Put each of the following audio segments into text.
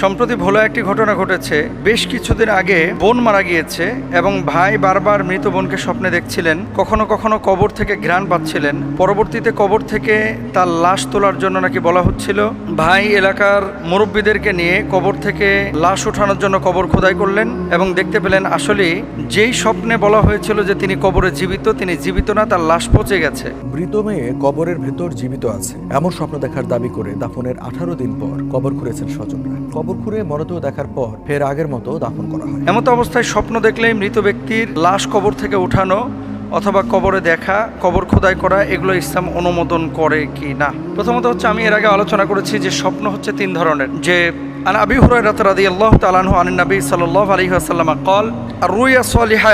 সম্প্রতি ভোলা একটি ঘটনা ঘটেছে। বেশ কিছুদিন আগে বোন মারা গিয়েছে এবং ভাই বারবার মৃত বোনকে স্বপ্নে দেখছিলেন, কখনো কখনো কবর থেকে ঘ্রাণ পাচ্ছিলেন। পরবর্তীতে কবর থেকে তার লাশ তোলার জন্য নাকি বলা হচ্ছিল। ভাই এলাকার মুরব্বীদেরকে নিয়ে কবর থেকে লাশ ওঠানোর জন্য কবর খোদাই করলেন এবং দেখতে পেলেন আসলে যেই স্বপ্নে বলা হয়েছিল যে তিনি কবরে জীবিত, তিনি জীবিত না, তার লাশ পচে গেছে। মৃত মেয়ে কবরের ভেতর জীবিত আছে এমন স্বপ্ন দেখার দাবি করে দাফনের 18 দিন পর কবর খুঁড়েছেন স্বজনরা। কবর খুঁড়ে মরদেহ দেখার পর ফের আগের মতো দাফন করা হয়। এমত অবস্থায় স্বপ্ন দেখলেই মৃত ব্যক্তির লাশ কবর থেকে উঠানো অথবা কবরে দেখা, কবর খোদাই করা, এগুলো ইসলাম অনুমোদন করে কি না? প্রথমত হচ্ছে, আমি এর আগে আলোচনা করেছি যে স্বপ্ন হচ্ছে তিন ধরনের। যে আন আবি হুরায়রা রাদিয়াল্লাহু তাআলা আনহু আনিন নবী সাল্লাল্লাহু আলাইহি ওয়াসাল্লাম قال الرؤيا الصالحة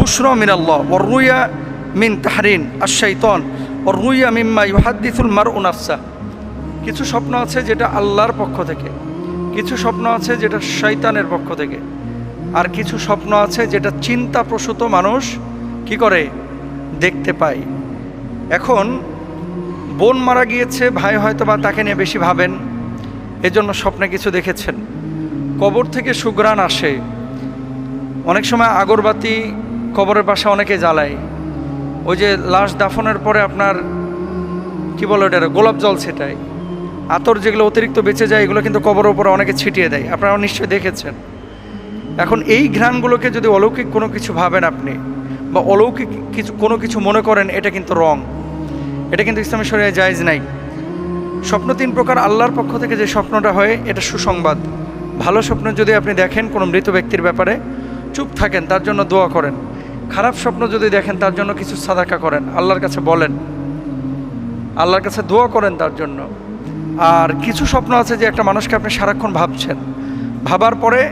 بشرى من الله والرؤيا من تحرين الشيطان والرؤيا مما يحدث المرء نفسه। কিছু স্বপ্ন আছে যেটা আল্লাহর পক্ষ থেকে, কিছু স্বপ্ন আছে যেটা শয়তানের পক্ষ থেকে, আর কিছু স্বপ্ন আছে যেটা চিন্তাপ্রসূত মানুষ কি করে দেখতে পায়। এখন বোন মারা গিয়েছে, ভাই হয়তো বা তাকে নিয়ে বেশি ভাবেন, এজন্য স্বপ্নে কিছু দেখেছেন। কবর থেকে সুঘ্রাণ আসে, অনেক সময় আগরবাতি কবরের পাশে অনেকে জ্বালায়। ওই যে লাশ দাফনের পরে আপনার কি বলে ওটা, গোলাপ জল ছেটায়, আতর যেগুলো অতিরিক্ত বেঁচে যায় এগুলো কিন্তু কবরের উপরে অনেকে ছিটিয়ে দেয়, আপনারা নিশ্চয়ই দেখেছেন। এখন এই ঘ্রাণগুলোকে যদি অলৌকিক কোনো কিছু ভাবেন আপনি, বা অলৌকিক কোনো কিছু মনে করেন, এটা কিন্তু রং, এটা কিন্তু ইসলামী শরিয়ায় জায়েজ নাই। স্বপ্ন তিন প্রকার। আল্লাহর পক্ষ থেকে যে স্বপ্নটা হয় এটা সুসংবাদ। ভালো স্বপ্ন যদি আপনি দেখেন কোনো মৃত ব্যক্তির ব্যাপারে, চুপ থাকেন, তার জন্য দোয়া করেন। খারাপ স্বপ্ন যদি দেখেন তার জন্য কিছু সাদাকা করেন, আল্লাহর কাছে বলেন, আল্লাহর কাছে দোয়া করেন তার জন্য। আর কিছু স্বপ্ন আছে যে একটা মানুষকে আপনি সারাক্ষণ ভাবছেন, ভাবার পরে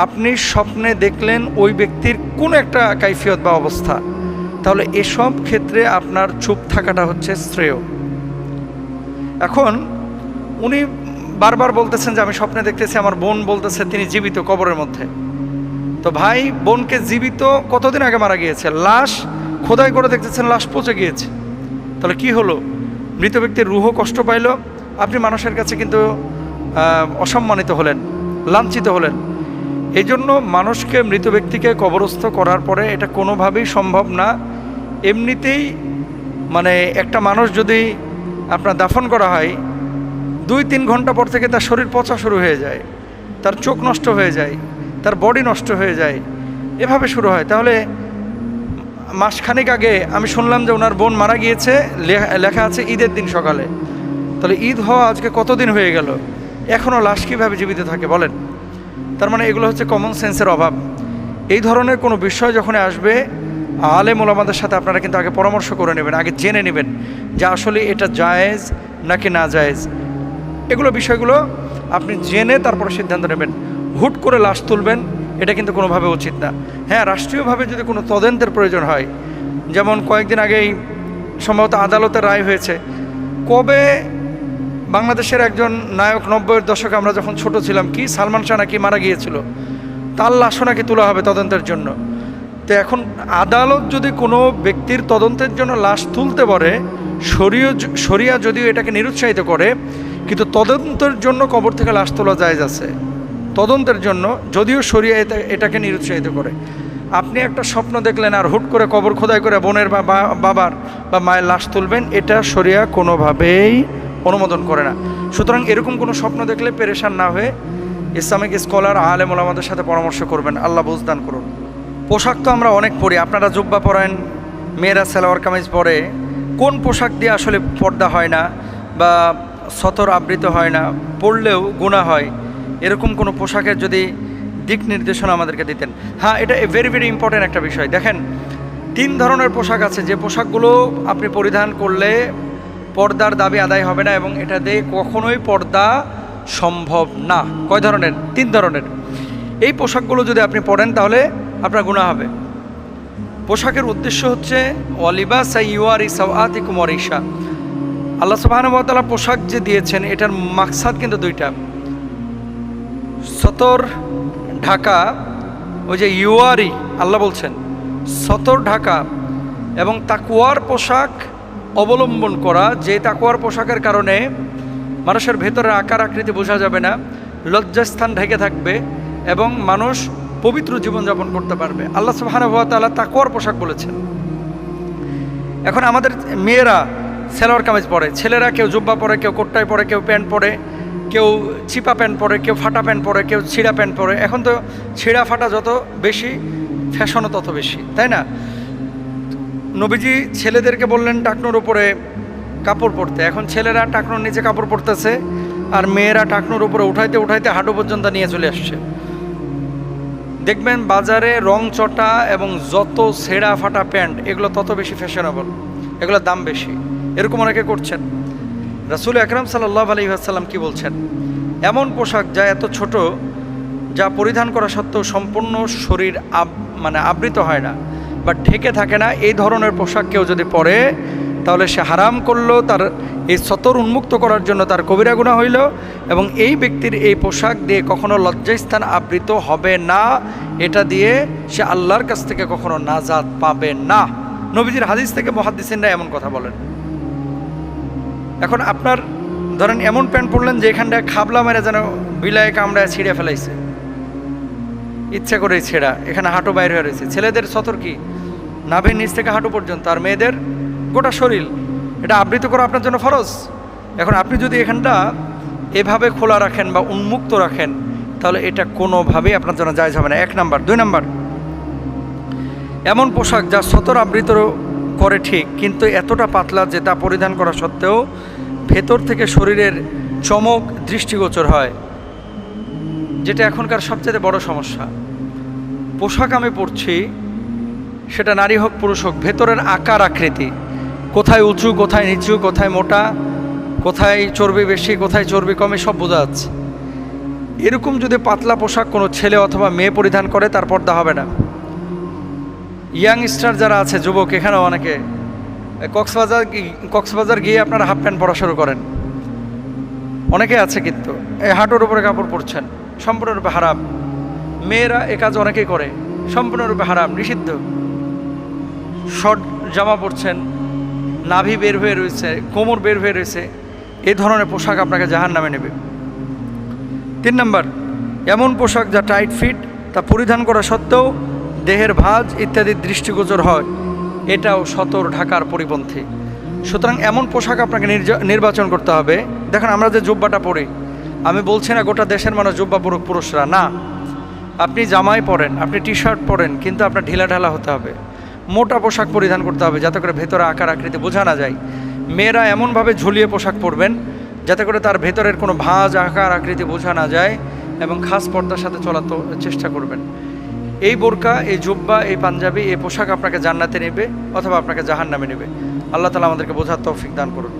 আপনি স্বপ্নে দেখলেন ওই ব্যক্তির কোনো একটা কাইফিয়ত বা অবস্থা, তাহলে এসব ক্ষেত্রে আপনার চুপ থাকাটা হচ্ছে শ্রেয়। এখন উনি বারবার বলতেছেন যে আমি স্বপ্নে দেখতেছি আমার বোন বলতেছে তিনি জীবিত কবরের মধ্যে। তো ভাই বোনকে জীবিত কতদিন আগে মারা গিয়েছে, লাশ খোদাই করে দেখতেছেন লাশ পচে গিয়েছে, তাহলে কি হলো? মৃত ব্যক্তির রুহ কষ্ট পাইল, আপনি মানুষের কাছে কিন্তু অসম্মানিত হলেন, লাঞ্ছিত হলেন। এই জন্য মানুষকে, মৃত ব্যক্তিকে কবরস্থ করার পরে এটা কোনোভাবেই সম্ভব না। এমনিতেই মানে একটা মানুষ যদি আপনার দাফন করা হয়, 2-3 ঘন্টা পর থেকে তার শরীর পচা শুরু হয়ে যায়, তার চোখ নষ্ট হয়ে যায়, তার বডি নষ্ট হয়ে যায়, এভাবে শুরু হয়। তাহলে মাসখানেক আগে আমি শুনলাম যে ওনার বোন মারা গিয়েছে, লেখা আছে ঈদের দিন সকালে। তাহলে ঈদ হওয়া আজকে কতদিন হয়ে গেল, এখনও লাশ কীভাবে জীবিত থাকে বলেন? তার মানে এগুলো হচ্ছে কমন সেন্সের অভাব। এই ধরনের কোনো বিষয় যখন আসবে, আলেম ওলামাদের সাথে আপনারা কিন্তু আগে পরামর্শ করে নেবেন, আগে জেনে নেবেন যে আসলে এটা জায়েজ নাকি না জায়েজ। এগুলো বিষয়গুলো আপনি জেনে তারপরে সিদ্ধান্ত নেবেন। হুট করে লাশ তুলবেন, এটা কিন্তু কোনোভাবে উচিত না। হ্যাঁ, রাষ্ট্রীয়ভাবে যদি কোনো তদন্তের প্রয়োজন হয়, যেমন কয়েকদিন আগেই সম্ভবত আদালতের রায় হয়েছে, কবে বাংলাদেশের একজন নায়ক 90-এর দশকে আমরা যখন ছোট ছিলাম, কি সালমান শাহ নাকি মারা গিয়েছিল, তার লাশও নাকি তোলা হবে তদন্তের জন্য। তো এখন আদালত যদি কোনো ব্যক্তির তদন্তের জন্য লাশ তুলতে পারে, শরিয়া যদিও এটাকে নিরুৎসাহিত করে, কিন্তু তদন্তের জন্য কবর থেকে লাশ তোলা জায়েজ আছে। তদন্তের জন্য যদিও শরিয়া এটাকে নিরুৎসাহিত করে। আপনি একটা স্বপ্ন দেখলেন আর হুট করে কবর খোদাই করে বোনের বা বাবার বা মায়ের লাশ তুলবেন, এটা শরিয়া কোনোভাবেই অনুমোদন করে না। সুতরাং এরকম কোনো স্বপ্ন দেখলে পেরেশান না হয়ে ইসলামিক স্কলার, আলেম ওলামাদের সাথে পরামর্শ করবেন। আল্লাহ বুঝদান করুন। পোশাক তো আমরা অনেক পরি, আপনারা জুব্বা পরেন, মেয়েরা সালোয়ার কামিজ পরে। কোন পোশাক দিয়ে আসলে পর্দা হয় না বা সতর আবৃত হয় না, পরলেও গুনাহ হয়, এরকম কোনো পোশাকের যদি দিক নির্দেশনা আমাদেরকে দিতেন। হ্যাঁ, এটা ভেরি ভেরি ইম্পর্টেন্ট একটা বিষয়। দেখেন, 3 ধরনের পোশাক আছে যে পোশাকগুলো আপনি পরিধান করলে পর্দার দাবি আদায় হবে না এবং এটা দিয়ে কখনোই পর্দা সম্ভব না। কয় ধরনের? 3 ধরনের। এই পোশাকগুলো যদি আপনি পরেন তাহলে আপনার গুনাহ হবে। পোশাকের উদ্দেশ্য হচ্ছে ওয়ালিবাস ইউয়ারি সাওআতিকুম ওয়ারিশা। আল্লাহ সুবহানাহু ওয়া তাআলা পোশাক যে দিয়েছেন এটার মাকসাদ কিন্তু 2টা। সতর ঢাকা, ওই যে ইউয়ারি আল্লাহ বলছেন, সতর ঢাকা এবং তাকওয়ার পোশাক অবলম্বন করা, যে তাকওয়ার পোশাকের কারণে মানুষের ভেতরের আকার আকৃতি বোঝা যাবে না, লজ্জাস্থান ঢেকে থাকবে এবং মানুষ পবিত্র জীবনযাপন করতে পারবে। আল্লাহ সুবহানাহু ওয়া তাআলা তাকওয়ার পোশাক বলেছেন। এখন আমাদের মেয়েরা সালোয়ার কামিজ পরে, ছেলেরা কেউ জুব্বা পরে, কেউ কোট্টাই পরে, কেউ প্যান্ট পরে, কেউ চিপা প্যান্ট পরে, কেউ ফাটা প্যান্ট পরে, কেউ ছিঁড়া প্যান্ট পরে। এখন তো ছিঁড়া ফাটা যত বেশি, ফ্যাশনও তত বেশি, তাই না? নবীজি ছেলেদেরকে বললেন টাকনোর উপরে কাপড় পরতে, এখন ছেলেরা টাকনোর নিচে কাপড় পরতেছে, আর মেয়েরা টাকনোর উপরে উঠাইতে উঠাইতে হাঁটু পর্যন্ত নিয়ে চলে আসছে। দেখবেন বাজারে রং চটা এবং যত ছেঁড়া ফাটা প্যান্ট এগুলো তত বেশি ফ্যাশনেবল, এগুলোর দাম বেশি, এরকম অনেকে করছেন। রাসূল আকরাম সাল্লাল্লাহু আলাইহি ওয়াসাল্লাম কি বলছেন? এমন পোশাক যা এত ছোট, যা পরিধান করা সত্ত্বেও সম্পূর্ণ শরীর আবৃত হয় না বা ঢেকে থাকে না, এই ধরনের পোশাক কেউ যদি পরে তাহলে সে হারাম করলো, তার এই সতর উন্মুক্ত করার জন্য তার কবিরা গুনাহ হইল, এবং এই ব্যক্তির এই পোশাক দিয়ে কখনো লজ্জাস্থান আবৃত হবে না, এটা দিয়ে সে আল্লাহর কাছ থেকে কখনো নাজাত পাবে না। নবীজির হাদিস থেকে মুহাদ্দিসিনরা এমন কথা বলেন। এখন আপনার ধরেন এমন প্যান্ট পরলেন যে এখানটায় খাবলা মেরে যেন বিলায় কামড়ায় ছিঁড়ে ফেলাইছে, ইচ্ছা করেই ছেঁড়া, এখানে হাঁটু বাইরে হয়ে রয়েছে। ছেলেদের সতর কি নাভির নিচ থেকে হাঁটু পর্যন্ত, আর মেয়েদের গোটা শরীর, এটা আবৃত করা আপনার জন্য ফরজ। এখন আপনি যদি এখানটা এভাবে খোলা রাখেন বা উন্মুক্ত রাখেন তাহলে এটা কোনোভাবেই আপনার জন্য জায়েজ হবে না, 1 নাম্বার। 2 নাম্বার, এমন পোশাক যা সতর আবৃত করে ঠিক, কিন্তু এতটা পাতলা যে তা পরিধান করা সত্ত্বেও ভেতর থেকে শরীরের চমক দৃষ্টিগোচর হয়, যেটা এখনকার সবচেয়ে বড় সমস্যা। পোশাক আমি পরছি, সেটা নারী হোক পুরুষ হোক, ভেতরের আকার আকৃতি, কোথায় উঁচু, কোথায় নিচু, কোথায় মোটা, কোথায় চর্বি বেশি, কোথায় চর্বি কমে, সব বোঝা যাচ্ছে। এরকম যদি পাতলা পোশাক কোনো ছেলে অথবা মেয়ে পরিধান করে তার পর্দা হবে না। ইয়াংস্টার যারা আছে, যুবক, এখানেও অনেকে কক্সবাজার গিয়ে আপনারা হাফ প্যান্ট পরা শুরু করেন, অনেকে আছে, কিন্তু এই হাঁটুর উপরে কাপড় পরছেন, সম্পূর্ণরূপে হারাম। মেয়েরা এ কাজ অনেকেই করে, সম্পূর্ণরূপে হারাম, নিষিদ্ধ। শর্ট জামা পরছেন, নাভি বের হয়ে রয়েছে, কোমর বের হয়ে রয়েছে, এই ধরনের পোশাক আপনাকে জাহান্নামে নেবে। 3 নাম্বার, এমন পোশাক যা টাইট ফিট, তা পরিধান করা সত্ত্বেও দেহের ভাঁজ ইত্যাদি দৃষ্টিগোচর হয়, এটাও সতর ঢাকার পরিপন্থী। সুতরাং এমন পোশাক আপনাকে নির্বাচন করতে হবে। দেখেন আমরা যে জুব্বাটা পরি, আমি বলছি না গোটা দেশের মানুষ জুব্বা পরুক, পুরুষরা না। আপনি জামাই পরেন, আপনি টি শার্ট পরেন, কিন্তু আপনার ঢিলা ঢালা হতে হবে, মোটা পোশাক পরিধান করতে হবে যাতে করে ভেতরে আকার আকৃতি বোঝা না যায়। মেয়েরা এমনভাবে ঝুলিয়ে পোশাক পরবেন যাতে করে তার ভেতরের কোনো ভাঁজ আকার আকৃতি বোঝা না যায়, এবং খাস পর্দার সাথে চলার চেষ্টা করবেন। এই বোরকা, এই জুব্বা, এই পাঞ্জাবি, এই পোশাক আপনাকে জান্নাতে নেবে অথবা আপনাকে জাহান্নামে নেবে। আল্লাহ তাআলা আমাদেরকে বোঝার তৌফিক দান করুন।